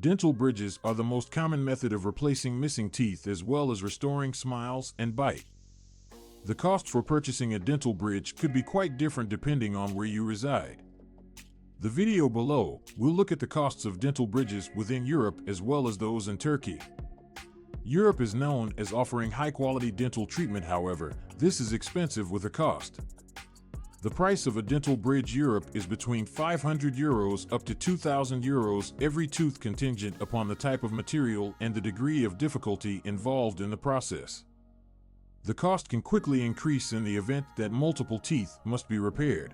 Dental bridges are the most common method of replacing missing teeth as well as restoring smiles and bite. The cost for purchasing a dental bridge could be quite different depending on where you reside. The video below will look at the costs of dental bridges within Europe as well as those in Turkey. Europe is known as offering high-quality dental treatment, however, this is expensive with a cost. The price of a dental bridge Europe is between €500 up to €2,000 every tooth, contingent upon the type of material and the degree of difficulty involved in the process. The cost can quickly increase in the event that multiple teeth must be repaired.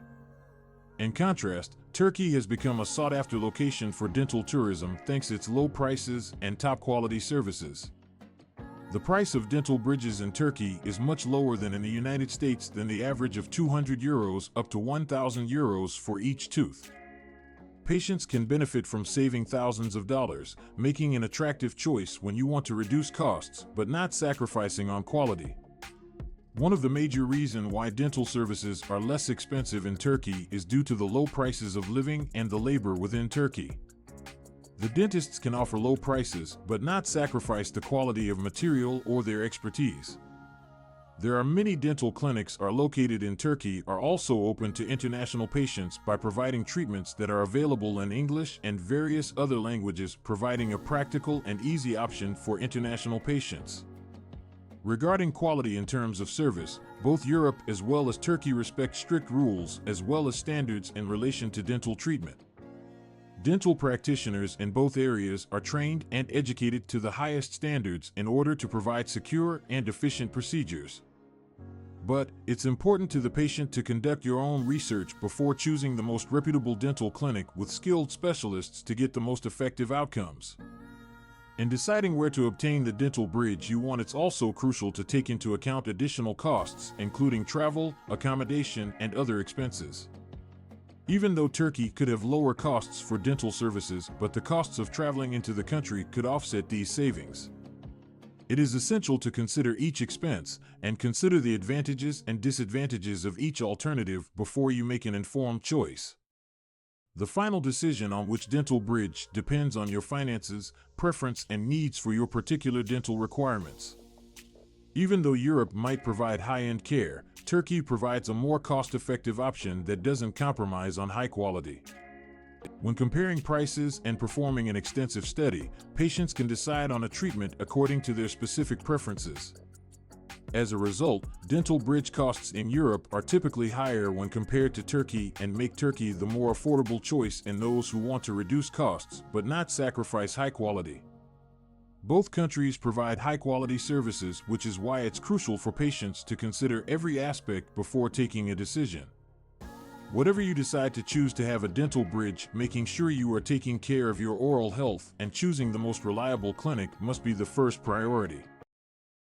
In contrast, Turkey has become a sought-after location for dental tourism thanks to its low prices and top-quality services. The price of dental bridges in Turkey is much lower than in the United States, than the average of €200 up to €1,000 for each tooth. Patients can benefit from saving thousands of dollars, making an attractive choice when you want to reduce costs but not sacrificing on quality. One of the major reasons why dental services are less expensive in Turkey is due to the low prices of living and the labor within Turkey. The dentists can offer low prices but not sacrifice the quality of material or their expertise. There are many dental clinics are located in Turkey are also open to international patients by providing treatments that are available in English and various other languages, providing a practical and easy option for international patients. Regarding quality in terms of service, both Europe as well as Turkey respect strict rules as well as standards in relation to dental treatment. Dental practitioners in both areas are trained and educated to the highest standards in order to provide secure and efficient procedures. But it's important to the patient to conduct your own research before choosing the most reputable dental clinic with skilled specialists to get the most effective outcomes. In deciding where to obtain the dental bridge you want, it's also crucial to take into account additional costs, including travel, accommodation, and other expenses. Even though Turkey could have lower costs for dental services, but the costs of traveling into the country could offset these savings. It is essential to consider each expense and consider the advantages and disadvantages of each alternative before you make an informed choice. The final decision on which dental bridge depends on your finances, preference, and needs for your particular dental requirements. Even though Europe might provide high-end care, Turkey provides a more cost-effective option that doesn't compromise on high quality. When comparing prices and performing an extensive study, patients can decide on a treatment according to their specific preferences. As a result, dental bridge costs in Europe are typically higher when compared to Turkey and make Turkey the more affordable choice in those who want to reduce costs but not sacrifice high quality. Both countries provide high-quality services, which is why it's crucial for patients to consider every aspect before taking a decision. Whatever you decide to choose to have a dental bridge, making sure you are taking care of your oral health and choosing the most reliable clinic must be the first priority.